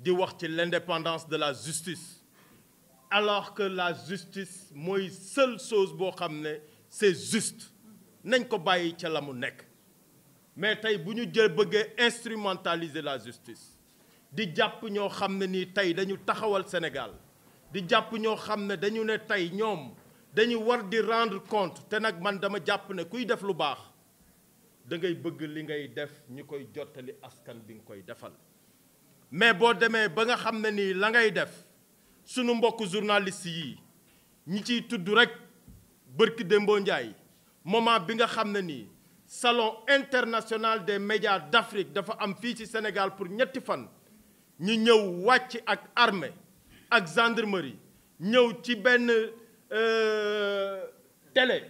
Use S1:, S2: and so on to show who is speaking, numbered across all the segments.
S1: di wax ci l'indépendance de la justice alors que la justice mooy seule chose boo xam ne c'est juste nañ ko bàyyi ca la mu nekk mais tey bu ñu bëggee instrumentaliser la justice di jàpp ñoo xam ne nii tey dañu taxawal Sénégal di jàpp ñoo xam ne dañu ne tey ñoom dañu war di rendre compte te nag man dama jàpp ne kuy def lu baax da ngay bëgg li ngay def ñi koy jottali askan bi nga koy defal mais boo demee ba nga xam ne nii la ngay def sunu mbokk journaliste yi ñi ciy tudd rek bërki Dembo Ndiaye moment bi nga xam ne nii salon international des médias d'Afrique dafa am fii ci Sénégal pour ñetti fan ñu ñëw wàcc ak armée ak gendarmerie ñëw ci benn télé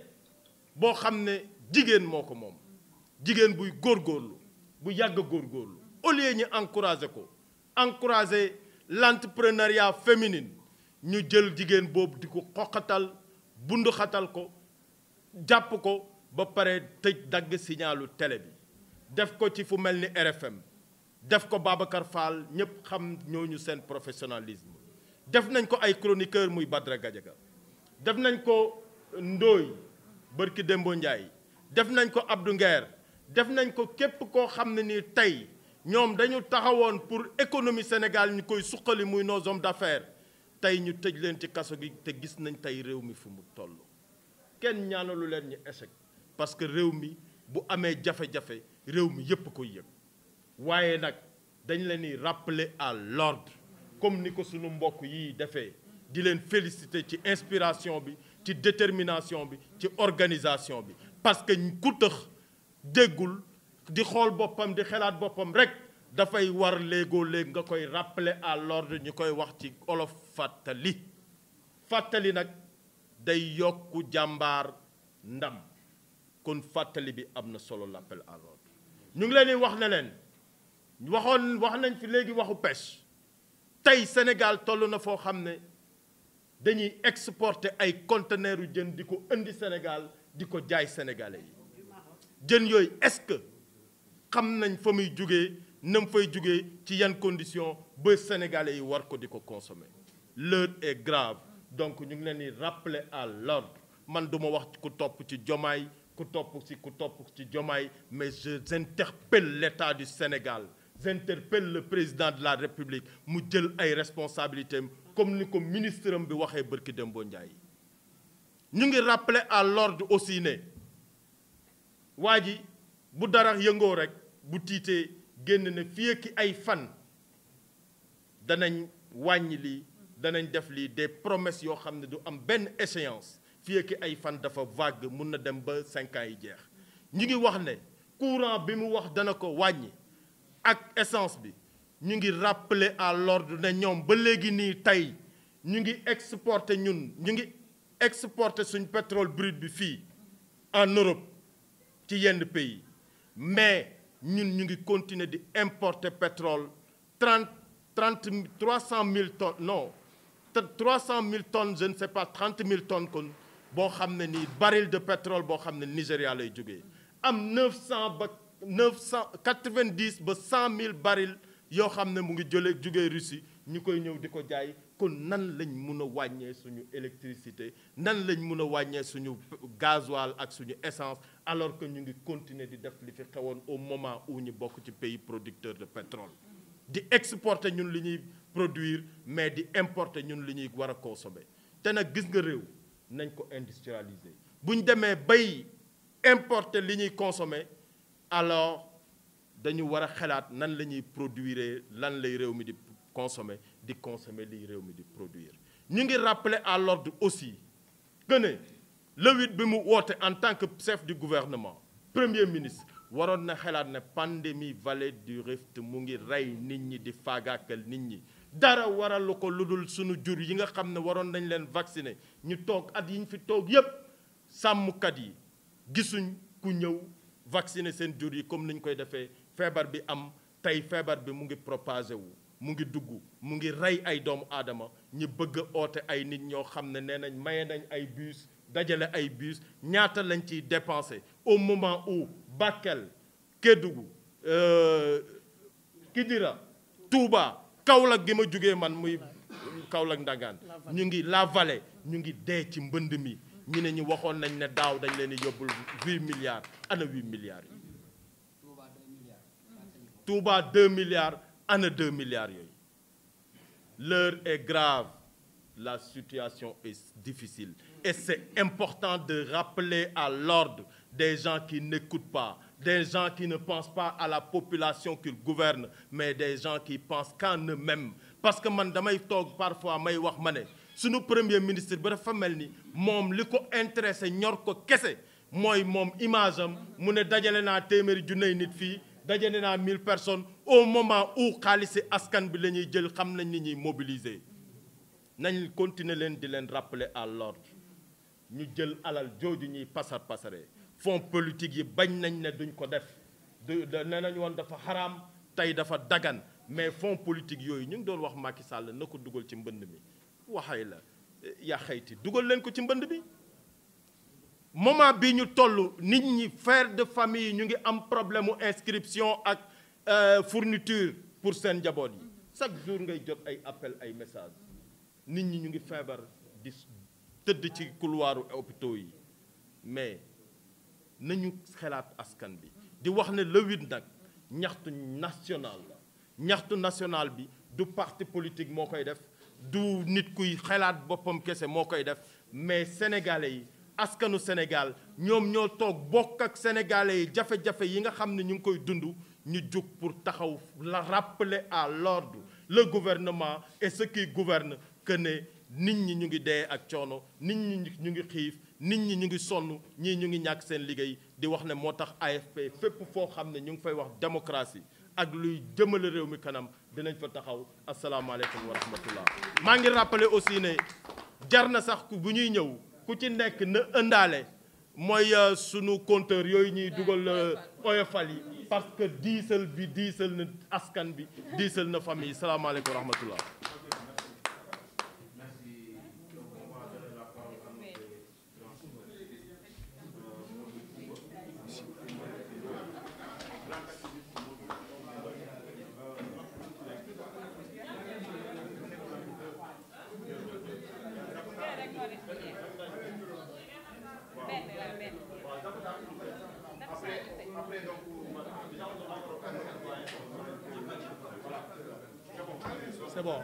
S1: boo xam ne jigéen moo ko moom jigéen buy góorgóorlu bu yàgg góorgóorlu au lieu ñu encourager l'entrepreneuriat féminin ñu jël jigéen boobu di ko xoqatal bundu xatal ko jàpp ko ba pare tëj dagg signalu télé bi def ko ci fu mel ni RFM def ko Babacar Fall ñëpp xam ñooñu seen professionnalisme def nañ ko ay chroniqueur muy Badara Gadiaga def nañ ko Ndoye bërki Dembo Ndiaye def nañ ko Abdou Nguer def nañ ko képp koo xam ne nii tey ñoom dañu taxawoon pour économie Sénégal ñu koy suqali muy nos hommes d'affaires tey ñu tëj leen ci kaso gi te gis nañ tey réew mi fu mu toll kenn ñaanalu leen ñu échec parce que réew mi bu amee jafe-jafe réew mi yépp koy yëg waaye nag dañ leen di rappeler à l'ordre comme ni ko sunu mbokk yi defee di leen féliciter ci inspiration bi ci détermination bi ci organisation bi parce que ku tëx déggul di xool boppam di xalaat boppam rek dafay war léegoo léeg nga koy rappeler à l'ordre ñu koy wax ci olof fàttali nag day yokku jàmbaar ndam kon fàttali bi am na solo l'appel à l'ordre ñu ngi leen di wax ne leen wax nañ fi léegi waxu pêche tey Sénégal toll na foo xam ne dañuy exporter ay conteneurs yu jën di ko indi Sénégal di ko jaay sénégalais yi jën yooyu est-ce que xam nañ fa muy jugee nam fay jugee ci yan conditions ba sénégalais yi war ko di ko consommer l'heure est grave donc ñu ngi leen di rappeler à l'ordre man du ma wax ku topp ci Diomaye ku topp ci Diomaye mais j'interpelle l'État du Sénégal j'interpelle le président de la République mu jël ay responsabilités comme ni ko ministre am bi waxee bërki Dembo Ndiaye ñu ngi rappeler à l'ordre aussi ne waa ji bu dara yëngoo rek bu tiitee génn ne fii ki ay fan danañ wàññi lii danañ def lii des promesses yoo xam ne du am benn échéance fii ki ay fan dafa vague mun na dem ba 5 ans yi jeex ñu ngi wax ne courant bi mu wax dana ko wàññi ak essence bi ñu ngi rappeler à l'ordre ne ñoom ba léegi nii tey ñu ngi exporter suñ pétrole brut bi fii en Europe ci yenn pays mais ñun ñu ngi continuer di importer pétrole 300 000 tonnes non 300 000 tonnes je ne sais pas 30 000 tonnes kon boo xam ne nii baril de pétrole boo xam ne Nigéria lay jógee am 90 ba 100 000 barils yoo xam ne mu ngi jógee Russie ñu koy ñëw di ko jaay kon nan lañ mun a wàññee suñu électricité nan lañ mun a wàññee suñu gasoil ak suñu essence alors que ñu ngi continuer di def li fi xewoon au moment où ñu bokk ci pays producteur de pétrole di exporter ñun li ñuy produire mais di importer ñun li ñuy war a consommer te nag gis nga réew nañ ko industrialiser buñ demee bay importer li ñuy consommer alors dañu war a xalaat nan la ñuy produire lan lay réew mi di consommer liy réew mi di produire ñu ngi rappeler à l'ordre aussi que ne le 8 bi mu woote en tant que chef du gouvernement premier ministre waroon na xalaat ne pandémie vallée du Rift mu ngi rey nit ñi di faagaakal nit ñi dara waralu ko lu dul sunu jur yi nga xam ne waroon nañ leen vacciner ñu toog at yi ñu fi toog yépp sàmmkat yi gisuñ ku ñëw vacciner seen jur yi comme ni ñu koy defee feebar bi am tey feebar bi mu ngi propagé wu mu ngi dugg mu ngi rey ay doomu aadama ñi bëgg a oote ay nit ñoo xam ne nee nañ maye nañ ay bus dajale ay bus ñaata lañ ciy dépensé au moment où Bakel Kédougou Kidira Touba Kaolack gi ma jugee man muy Kaolack Ndangaan ñu ngi la vallée ñu ngi dee ci mbënd mi ñu ne ñu waxoon nañ ne daaw dañ leen di yóbbul 8 milliards ana 8 milliards yi Touba 2 milliards ana 2 milliards yooyu l'heure est grave la situation est difficile et c'est important de rappeler à l'ordre des gens qui n'écoutent pas, des gens qui ne pensent pas à la population qu'ils gouvernent, mais des gens qui pensent qu'en eux-mêmes. Parce que man damay toog parfois may wax ma ne suñu premier ministre ba dafa mel ni moom li ko intéressé ñor ko kese mooy moom image am mu ne dajale naa téeméeri junney nit fii dajale naa 1000 personnes au moment où xaalisi askan bi la ñuy jël xam nañ ni ñuy mobiliser. nañ continuer leen di leen rappeler à l'ordre ñu jël alal jooju ñuy pasaree fonds politique yi bañ nañ ne duñ ko def nee nañ woon dafa xaraam tey dafa dagan mais fonds politique yooyu ñu ngi doon wax Macky Sall na ko dugal ci mbënd mi waxay la yaa xayti dugal leen ko ci mbënd mi moment bi ñu toll nit ñi père de famille yi ñu ngi am problème mu inscription ak fourniture pour seen njaboot yi chaque jour ngay jot ay appel ay message nit ñi ñu ngi feebar di tëdd ci couloiru hôpitaux yi mais nañu xelaat askan bi di wax ne le 8 nag ñaxtu national la ñaxtu national bi du parti politique moo koy def du nit kuy xelaat boppam kese moo koy def mais sénégalais yi askanu Sénégal ñoom ñoo toog bokk ak sénégalais yi jafe-jafe yi nga xam ne ñu ngi koy dund ñu jug pour taxaw la rappeler à l'ordre le gouvernement et ceux qui gouvernent que ne nit ñi ñu ngi dee ak coono nit ñi ñu ngi xiif nit ñi ñu ngi sonn ñii ñu ngi ñàkk seen liggéey di wax ne moo tax AFP fépp foo xam ne ñu ngi fay wax démocratie ak luy jëmale réew mi kanam dinañ fa taxaw asalaamaaleykum wa rahmatullah maa ngi rappeler aussi ne jar na sax bu ñuy ñëw ku ci nekk na ëndaale mooy sunu compteur yooyu ñuy dugal oyofal yi parce que diisal bi diisal na askan bi diisal na famille salaamaaleykum wa rahmatullah
S2: C'est bon.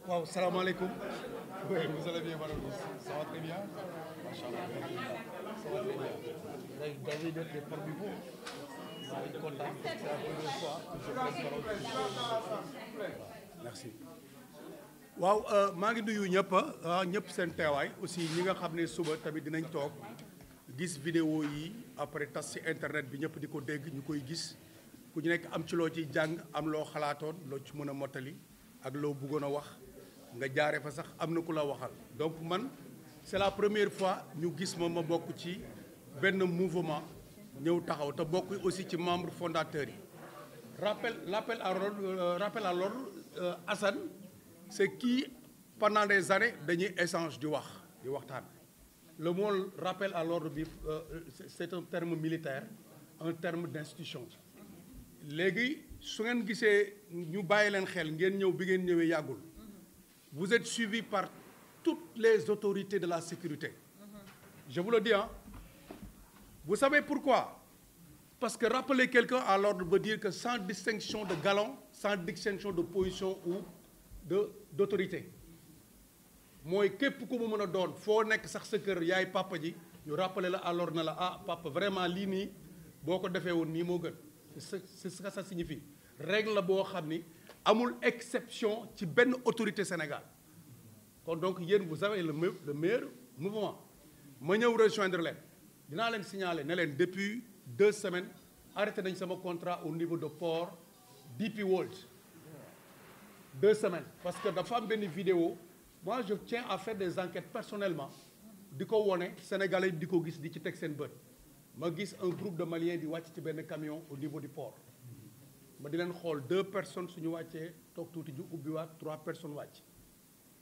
S2: Wow, salam alaikum. Oui, vous allez bien, madame. Ça va très bien. Machallah. Ça va très bien. David est parmi vous. Je suis content. C'est la première fois que je prends parole. Merci. waaw maa ngi nuyu ñëpp seen teewaay aussi ñi nga xam ne suba tamit dinañ toog gis vidéo yi après tas ci internet bi ñëpp di ko dégg ñu koy gis ku ñu nekk am ci loo ciy jàng am loo xalaatoon loo ci mën a mottali ak loo bëggoon a wax nga jaare fa sax am na ku la waxal donc man c'est la première fois ñu gis ma bokk ci benn mouvement ñëw taxaw te bokk aussi ci membre fondateur yi rappel à l'ordre Assane c'est qui pendant des années dañuy échange di waxtaan le mot rappel à l'ordre bi c'est un terme militaire un terme d'institution léegi su ngeen gisee ñu bàyyi leen xel ngeen ñëw bi ngeen ñëwee yàggul vous êtes suivis par toutes les autorités de la sécurité je vous le dis vous savez pourquoi parce que rappeler quelqu'un à l'ordre veut dire que sans distinction de galon sans distinction de position ou d'autorité mooy képp ku mu mën a doon foo nekk sax sa kër yaay papa ji ñu rappeler la alors na la papa vraiment lii nii boo ko defee woon nii moo gën c'est ce que ça signifie règle la boo xam ni amul exception ci benn autorité Sénégal kon donc yéen vous avez le meilleur mouvement ma ñëw rejoindre leen dinaa leen signaler ne leen depuis 2 semaines arrêté nañ sama contrat au niveau de port DP World 2 semaines parce que dafa am benn vidéo moi je tiens à faire des enquêtes personnellement di ko wone sénégalais di ko gis di ci teg seen bët ma gis un groupe de Maliens di wàcc ci benn camion au niveau du port ma di leen xool 2 personnes suñu wàccee toog tuuti ju ubbiwaat 3 personnes wàcc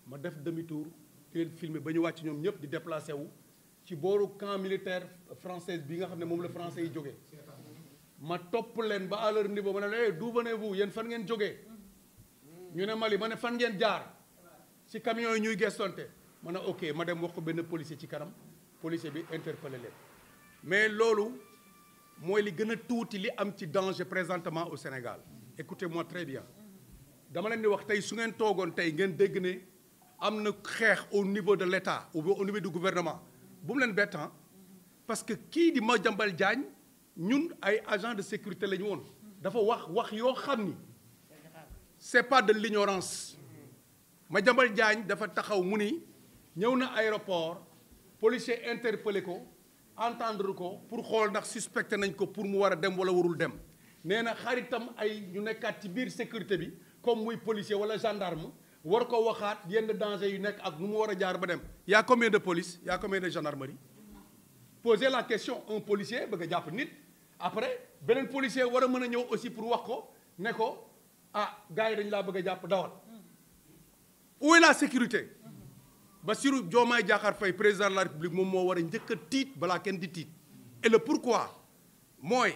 S2: ma def demi tour di leen filmer ba ñu wàcc ñoom ñëpp di déplacé wu ci booru camp militaire français bi nga xam ne moom la français yi jógee ma topp leen ba à leur niveau ma ne leen d'où venez-vous yéen fan ngeen jógee ñu ne Mali ma ne fan ngeen jaar ci camions yi ñuy gestonte ma ne ok ma dem wax ko benn policier ci kanam policier bi interpellé leen mais loolu mooy li gën a tuuti li am ci danger présentement au Sénégal écoutez-moi très bien dama leen di wax tey su ngeen toogoon tey ngeen dégg ne am na xeex au niveau de l'État ou au niveau du gouvernement bu mu leen bett parce que kii di Madiambal Diagne ñun ay agents de sécurité la ñu woon dafa wax yoo xam ni c'est pas de l'ignorance Madiambal Diagne dafa taxaw mu ni ñëw na aéroport policier interpellé ko entendre ko pour xool ndax suspecté nañ ko pour mu war a dem wala warul dem nee na xaritam ay ñu nekkaat ci biir sécurité bi comme muy policier wala gendarme war ko waxaat yenn danger yu nekk ak nu mu war a jaar ba dem. y a combien de police y a combien de gendarmerie poser la question un policier bëgg a jàpp nit après beneen policier war a mën a ñëw aussi pour wax ko ne ko ah gars yi dañu laa bëgg a jàpp dawal. où est la sécurité Bassirou Diomaye Diakhar Faye président de la République moom moo war a njëkk a tiit balaa kenn di tiit et le pourquoi mooy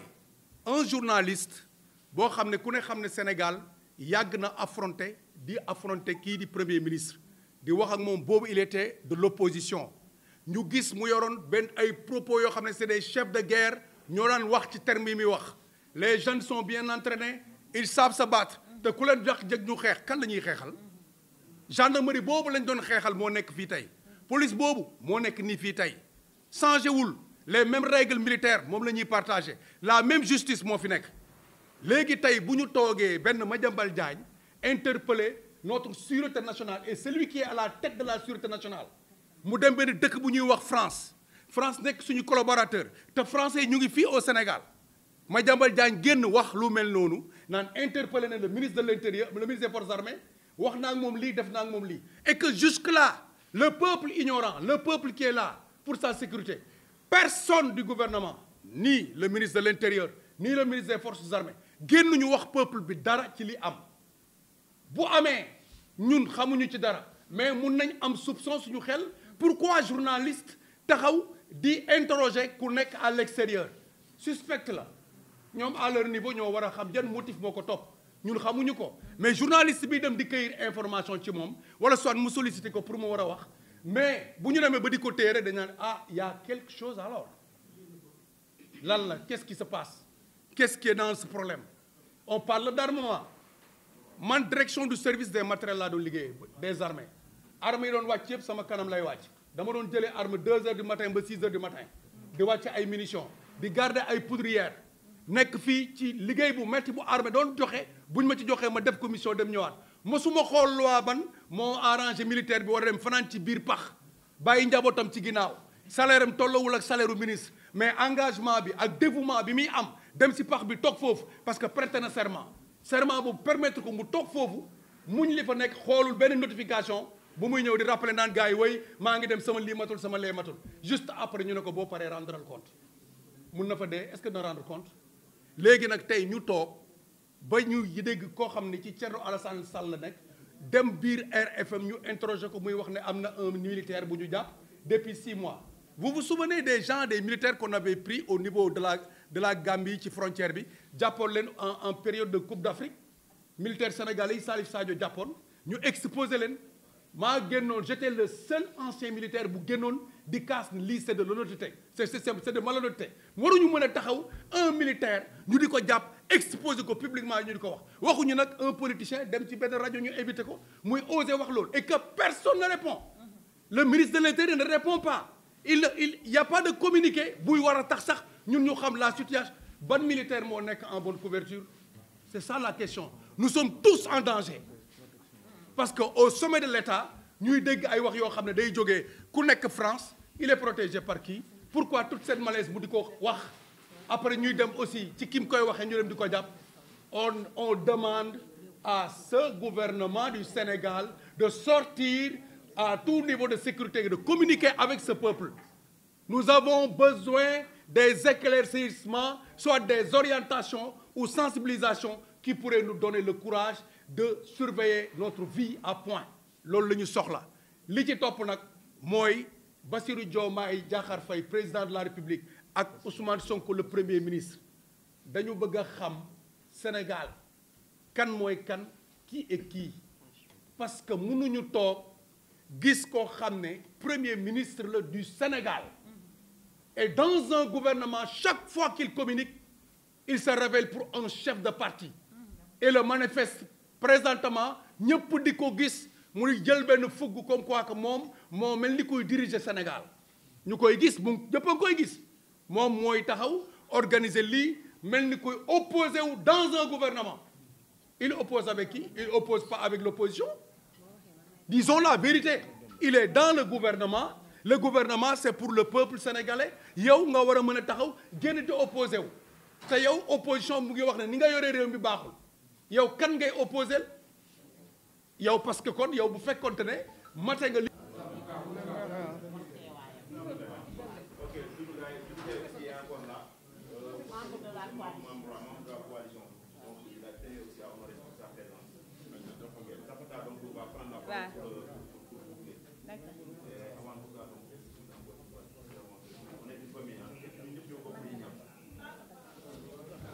S2: un journaliste boo xam ne ku ne xam ne Sénégal yàgg na affronter kii di premier ministre di wax ak moom boobu il était de l'opposition ñu gis mu yoroon benn ay propos yoo xam ne c'est des chefs de guerre ñoo daan wax ci termes yi muy wax les jeunes sont bien entraînés ils savent se battre te ku leen jox jëg ñu xeex kan la ñuy xeexal gendarmerie boobu lañ doon xeexal moo nekk fii tey police boobu moo nekk nii fii tey changé wul les mêmes règles militaires moom la ñuy partagé la même justice moo fi nekk léegi tey bu ñu toogee benn Madiambal Diagne interpeller notre sûreté nationale et celui qui est à la tête de la sûreté nationale mu dem benn dëkk bu ñuy wax France nekk suñu collaborateur te français yi ñu ngi fii au Sénégal Madiambal Diagne génn wax lu mel noonu naan interpeller na le ministre de l'intérieur le ministre des forces armées wax naa ak moom lii def naa ak moom lii et que jusque là le peuple ignorant le peuple qui est là pour sa sécurité personne du gouvernement ni le ministre de l'intérieur ni le ministre des forces armées génnuñu wax peuple bi dara ci li am bu amee ñun xamuñu ci dara mais mun nañ am soupçon suñu xel pourquoi journaliste taxaw di interroger ku nekk à l'extérieur suspect la ñoom à leur niveau ñoo war a xam yan motif moo ko topp ñun xamuñu ko mais journaliste bi dem di cueillir information ci moom wala soit mu solliciter ko pour mu war a wax mais bu ñu demee ba di ko téere dañ naan ah y a quelque chose alors lan la qu'est-ce qui se passe qu'est-ce qui est dans ce problème on parle d'armement man direction du service des matériels laa doon liggéey des armées armes yi doon wàcc yëpp sama kanam lay wàcc dama doon jëlee arme 2 heures du matin ba 6 heures du matin di wàcc ay munitions di garder ay poudrières nekk fii ci liggéey bu metti bu armée doon joxe buñ ma ci joxee ma def commission dem ñëwaat mosuma xool loi ban moo arrangé militaire bi war a dem fanaan ci biir pax bàyyi njabootam ci ginnaaw salaire am tollowul ak salaire u ministre mais engagement bi ak dévouement bi muy am dem si pax bi toog foofu parce que prêté na serment boobu permettre ko mu toog foofu muñ li fa nekk xoolul benn notification bu muy ñëw di rappeler naan gars yi woy maa ngi dem sama lii matul sama lee matul juste après ñu ne ko boo paree rendre compte mun na fa dee est-ce que dina rendre compte léegi nag tey ñu toog ba ñu dégg koo xam ne ci Thierno Alassane Sall la nekk dem biir RFM ñu interroger ko muy wax ne am na un militaire bu ñu jàpp depuis 6 mois vous vous souvenez des gens des militaires qu'on avait pris au niveau de la Gambie ci frontière bi jàppoon leen en période de Coupe d'Afrique militaire sénégalais yi Salif Sadio jàppoon ñu exposé leen maa génnoon j'étais le seul ancien militaire bu génnoon di kaas lii c'est de l'honnêteté c'est de malhonnêteté waruñu mën a taxaw un militaire ñu di ko jàpp exposé ko publiquement ñu di ko wax waxuñu nag un politicien dem ci benn rajo ñu invité ko muy osé wax loolu et que personne ne répond le ministre de l'Intérieur ne répond pas il y a pas de communiqué buy war a tax sax ñun ñu xam la situation ban militaire moo nekk en bonne couverture c'est ça la question nous sommes tous en danger parce que au sommet de l'État ñuy dégg ay wax yoo xam ne day jógee ku nekk France il est protégé par qui pourquoi toute cette malaise bu di ko wax après ñuy dem aussi ci ki mu koy waxee ñu dem di ko jàpp on demande à ce gouvernement du Sénégal de sortir à tout niveau de sécurité et de communiquer avec ce peuple nous avons besoin des éclaircissements soit des orientations ou sensibilisations qui pourraient nous donner le courage de surveiller notre vie à point loolu la ñu soxla li ci topp nag mooy Bassirou Diomaye Diakhar Faye président de la République ak Ousmane Sonko le premier ministre dañu bëgg a xam Sénégal kan mooy kan qui est qui parce que mënuñu toog gis koo xam ne premier ministre la du Sénégal et dans un gouvernement chaque fois qu'il communique il se révèle pour un chef de parti et le manifeste présentement ñëpp di ko gis muy jël benn fugg comme quoi que moom moo mel ni koy diriger Sénégal ñu koy gis mu ñëpp a ngi koy gis moom mooy taxaw organiser lii mel ni koy opposé wu dans un gouvernement il oppose avec qui? Il oppose pas avec l'opposition. Disons la vérité. Il est dans le gouvernement c'est pour le peuple sénégalais yow nga war a mën a taxaw génn di opposé wu te yow opposition mu ngi wax ne ni nga yoree réew mi baaxul yow kan ngay opposé yow parce que kon yow bu fekkonte ne mate nga li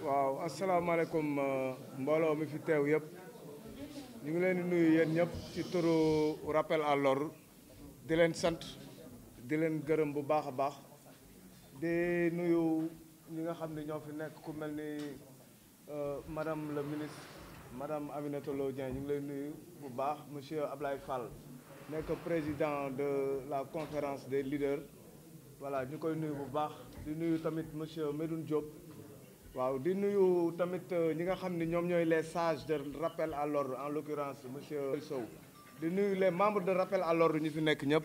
S3: waaw asalaamaaleykum mbooloo mi fi teew yëpp ñu ngi leen di nuyu yéen ñëpp ci turu rappel à l'ordre di leen sant di leen gërëm bu baax a baax di nuyu ñi nga xam ne ñoo fi nekk ku mel ni madame le ministre madame Aminata Lo Dieng ñu ngi lay nuyu bu baax monsieur Ablaye Fall nekk président de la conférence des leaders voilà ñu koy nuyu bu baax di nuyu tamit monsieur Medoune Diop waaw di nuyu tamit ñi nga xam ne ñoom ñooy les sages de rappel à l'ordre en l'occurrence monsieur Sow di nuyu les membres de rappel à l'ordre ñu fi nekk ñëpp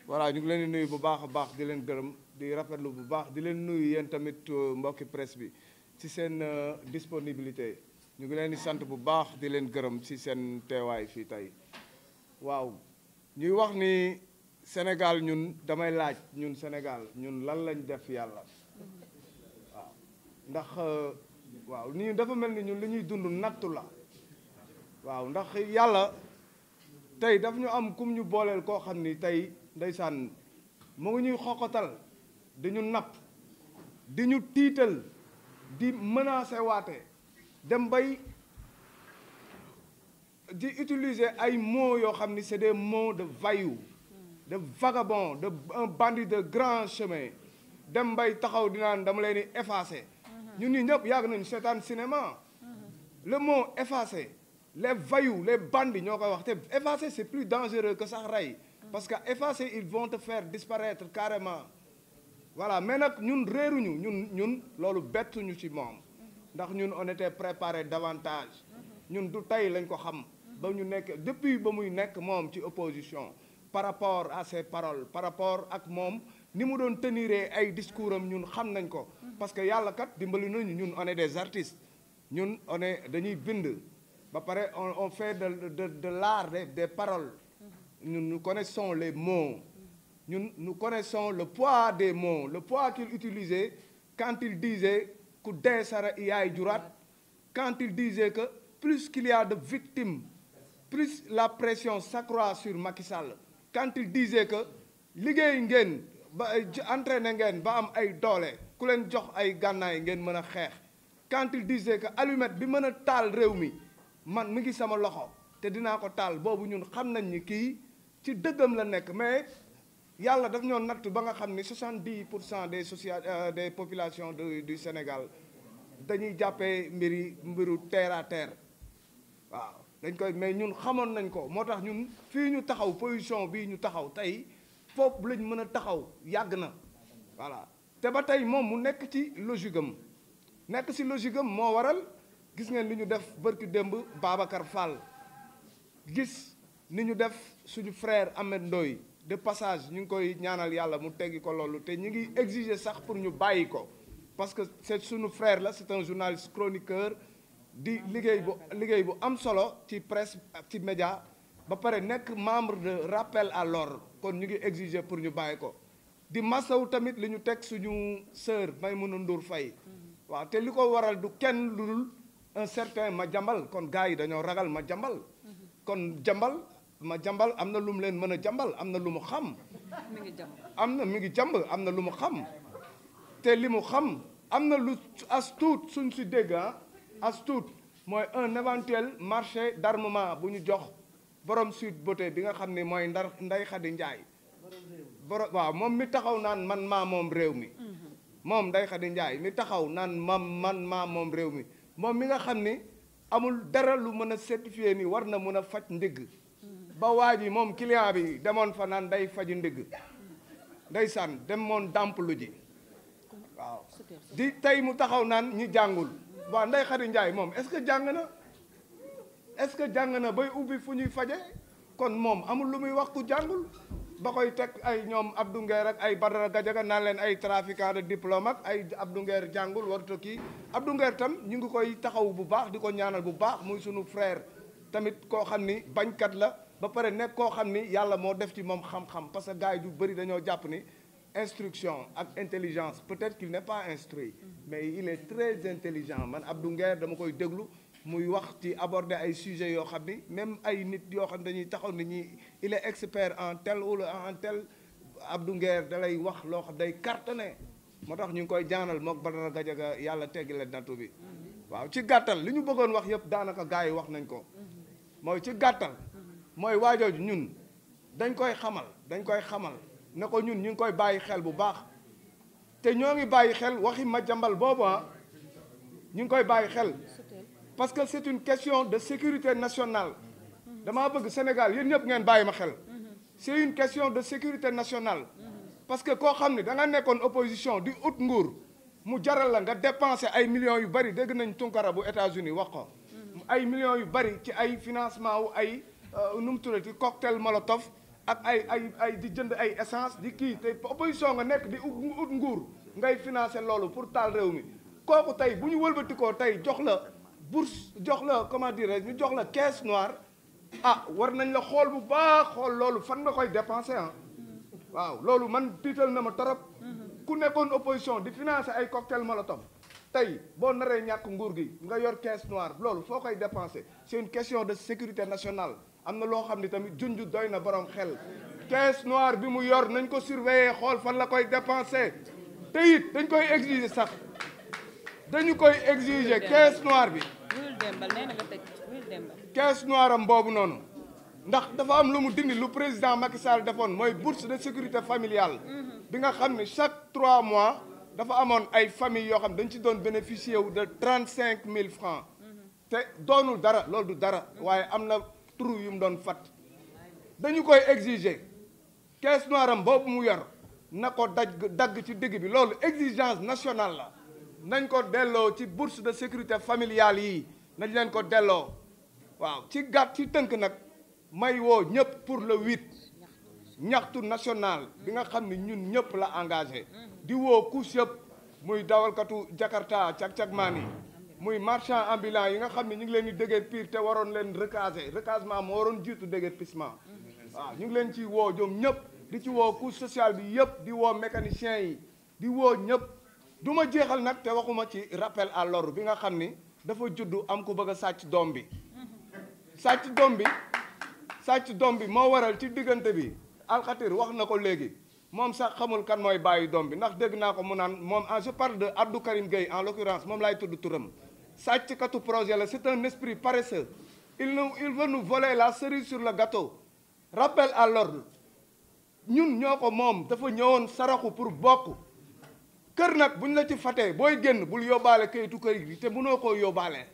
S3: voilà ñu ngi leen di nuyu bu baax a baax di leen gërëm di rafetlu bu baax di leen nuyu yéen tamit mbokki presse bi ci seen disponibilité ñu ngi leen di sant bu baax di leen gërëm ci seen teewaay fii tey waaw ñuy wax ni Sénégal ñun damay laaj ñun Sénégal ñun lan lañ def yàlla waaw ndax waaw nii dafa mel ni ñun li ñuy dund nattu la waaw ndax yàlla tey daf ñu am kum ñu booleel koo xam ni tey ndeysaan mu ngi ñuy xoqatal di ñu napp di ñu tiital di menacer waate dem bay di utiliser ay mots yoo xam ni c'est des mots de voyou de vagabond de un bandit de grand chemin dem bay taxaw di naan dama leen di effacer ñun ñi ñëpp yàgg nañu seetaan cinéma le mot effacer les voyous les bandits ñoo koy wax te effacer c'est plus dangereux que sax rey parce que effacer ils vont te faire disparaître carrément voilà mais nag ñun réeruñu ñun loolu bettuñu ci moom ndax ñun on était préparé davantage ñun du tey lañ ko xam ba ñu nekk depuis ba muy nekk moom ci opposition par rapport à ses paroles par rapport ak moom ni mu doon tenir ay discours am ñun xam nañ ko parce que yàlla kat dimbali nañu ñun on est des artistes ñun on est dañuy bind ba pare on fait de l'art des paroles ñun nous connaissons les mots ñun nous connaissons le poids des mots le poids qu'il utilisait quand il disait ku dee sara yaay juraat quand il disait que plus qu'il y a de victimes plus la pression s'accroît sur Macky Sall quand il disait que liggéey ngeen ba entraîné ngeen ba am ay doole ku leen jox ay gànnaay ngeen mën a xeex quand il disait que allumette bi mën a taal réew mi man mi ngi sama loxo te dinaa ko taal boobu ñun xam nañ ni kii ci dëggam la nekk mais yàlla daf ñoo natt ba nga xam ni 70% des populations du Sénégal dañuy jàppee mbiru terre à terre waaw dañ koy mais ñun xamoon nañ ko moo tax ñun fii ñu taxaw position bii ñu taxaw tey foofu lañ mën a taxaw yàgg na voilà te ba tey moom mu nekk ci logique am nekk ci logique am moo waral gis ngeen li ñu def bërki démb Babacar Fall gis ni ñu def suñu frère Ahmed Ndoye de passage ñu ngi koy ñaanal yàlla mu teggi ko loolu te ñu ngi exiger sax pour ñu bàyyi ko parce que c'est suñu frère la c'est un journaliste chroniqueur di liggéey bu am solo ci presse ci média ba pare nekk membre de rappel à l'ordre kon ñu ngi exiger pour ñu bàyyi ko di masaw tamit li ñu teg suñu sœur Maïmouna Ndour Faye waaw te li ko waral du kenn lu dul un certain Madiambal kon gars yi dañoo ragal Madiambal kon Madiambal am na lu mu leen mën a jàmbal am na lu mu xam mi ngi jàmb am na lu mu xam te li mu xam am na lu as tuut suñ si dégg as tuut mooy un éventuel marché d'armement bu ñu jox borom Sweet Beauté bi nga xam ne mooy Ndeye Khady Ndiaye borom waaw moom mi taxaw naan man maa moom réew mi moom Ndeye Khady Ndiaye mi taxaw naan man maa moom réew mi moom mi nga xam ni amul dara lu mën a certifié ni war na mën a faj ndigg ba waa ji moom client bi demoon fa naan day faji ndigg ndeysaan demoon dàmplu ji waaw di tey mu taxaw naan ñi jàngul waaw Ndeye Khady Ndiaye moom est-ce que jàng na est-ce que jàng na bay ubbi fu ñuy faje kon moom amul lu muy wax ku jàngul ba koy teg ay ñoom Abdou Nguer ak ay Badara Gadiaga naan leen ay trafiquant de diplôme ak ay Abdou Nguer jàngul warut a kii Abdou Nguer tam ñu ngi koy taxaw bu baax di ko ñaanal bu baax muy sunu frère tamit koo xam ni bañkat la ba pare nekk koo xam ni yàlla moo def ci moom xam-xam parce que gars yi du bëri dañoo jàpp ni instruction ak intelligence peut-être qu'il n'est pas instruit mais il est très intelligent man Abdou Nguer dama koy déglu muy wax ci aborder ay sujets yoo xam ni même ay nit yoo xam dañuy taxaw ni ñi il est expert en tel ou en tel Abdou Nguer da lay wax loo xam day cartonné moo tax ñu ngi koy jaanal mook Badara Gadiaga yàlla teggi leen nattu bi waaw ci gàttal li ñu bëggoon wax yëpp daanaka gars yi wax nañ ko mooy ci gàttal mooy waajooju ñun dañ koy xamal ne ko ñun ñu ngi koy bàyyi xel bu baax te ñoo ngi bàyyi xel waxi Madiambal boobu ñu ngi koy bàyyi xel parce que c'est une question de sécurité nationale damaa bëgg Sénégal yéen ñëpp ngeen bàyyi ma xel c'est une question de sécurité nationale parce que koo xam ne da nga nekkoon opposition di ut nguur mu jaral la nga dépenser ay millions yu bari dégg nañ Tunkara bu États-Unis wax ko ay millions yu bari ci ay financement wu ay nu mu tuddati cocktail molotov ak ay di jënd ay essence di kii te opposition nga nekk di ut nguur ngay financer loolu pour taal réew mi kooku tey bu ñu wëlbatikoo tey jox la bourse jox la comment dire ñu jox la caisse noire war nañ la xool bu baax xool loolu fan nga koy dépenser waaw loolu man tiital na ma torop ku nekkoon opposition di financer ay cocktail molotov tey boo naree ñàkk nguur gi nga yor caisse noire loolu foo koy dépenser c'est une question de sécurité nationale am na loo xam ni tamit junj doy na borom xel caisse noire bi mu yor nañ ko surveiller xool fan la koy dépenser te it dañ koy exiger sax dañu koy exiger caisse noire bi caisse noire am boobu noonu ndax dafa am lu mu dindi lu président Macky Sall defoon mooy bourse de sécurité familiale bi nga xam ne chaque 3 mois dafa amoon ay famille yoo xam dañ ci doon bénéficier wu de 35 000 francs te doonul dara loolu du dara waaye am na trou yu mu doon fat dañu koy exiger caisse noire am boobu mu yor na ko dagg ci digg bi loolu exigence nationale la nañ ko delloo ci bourse de sécurité familiale yi nañ leen ko delloo waaw ci tënk nag may woo ñëpp pour le 8 ñaxtu national bi nga xam ne ñun ñëpp la engagé di woo couche yëpp muy dawalkatu Jakarta cag-cag maan yi muy marchand ambulant yi nga xam ne ñu ngi leen di déguerpir te waroon leen recasement moo waroon jiitu déguerpissement waaw ñu ngi leen ci woo ñoom ñëpp di ci woo couche sociale bi yëpp di woo mécaniciens yi di woo ñëpp du ma jeexal nag te waxuma ci rappel à l'ordre bi nga xam ni dafa juddu am ku bëgg a sàcc doom bi sàcc doom bi moo waral ci diggante bi alxatir wax na ko léegi moom sax xamul kan mooy bàyyi doom bi ndax dégg naa ko mu naan moom je parle de Abdou Karim Gueye en l'occurrence moom laay tudd turam sàcckatu projet la c'est un esprit paresseux il veut nous voler la cerise sur le gâteau rappel à l'ordre ñun ñoo ko moom dafa ñëwoon saraxu pour bokk kër nag buñ la ci fatee booy génn bul yóbbaale kayitu kër gi te mënoo koo yóbbaale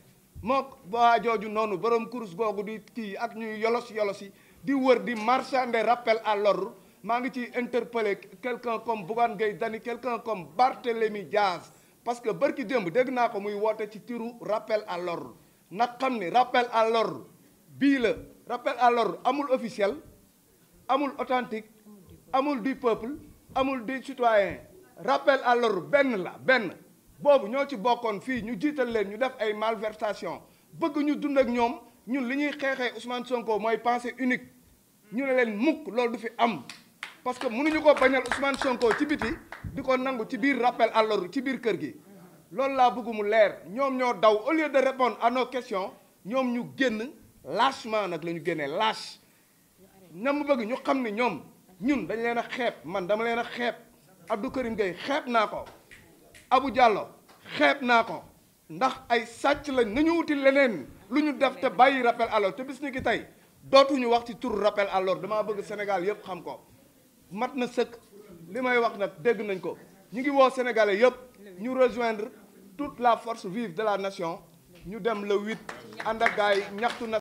S3: moo waa jooju noonu borom kurus googu di kii ak ñuy yolosi di wër di marchander rappel à l'ordre maa ngi ci interpeller quelqu'un comme Bougane Gueye Dany quelqu'un comme Barthélémy Diaz parce que bërki démb dégg naa ko muy woote ci tiru rappel à l'ordre nag xam ni rappel à l'ordre bii la rappel à l'ordre amul officiel amul authentique amul du peuple amul du citoyen rappel à l'ordre benn boobu ñoo ci bokkoon fii ñu jiital leen ñu def ay malversation bëgg ñu dund ak ñoom ñun li ñuy xeexee Ousmane Sonko mooy pensée unique ñu ne leen mukk loolu du fi am parce que mënuñu ko bañal Ousmane Sonko ci biti di ko nangu ci biir rappel à l'ordre ci biir kër gi loolu laa bëgg mu leer ñoom ñoo daw au lieu de répondre à nos questions ñoom ñu génn lâchement nag la ñu génnee lâche ñam bëgg ñu xam ne ñun dañ leen a xeeb man dama leen a xeeb Abdou Karim Gueye xeeb naa ko Abou Diallo xeeb naa ko ndax ay sàcc lañ nañu wuti leneen lu ñu def te bàyyi rappel à l'ordre te bis ni ki tey dootuñu wax ci tur rappel à l'ordre damaa bëgg Sénégal yëpp xam ko mat na sëkk li may wax nag dégg nañ ko ñu ngi woo Sénégalais yëpp ñu rejoindre toute la force vive de la nation ñu dem le 8 ànd ak gaay ñaxtu na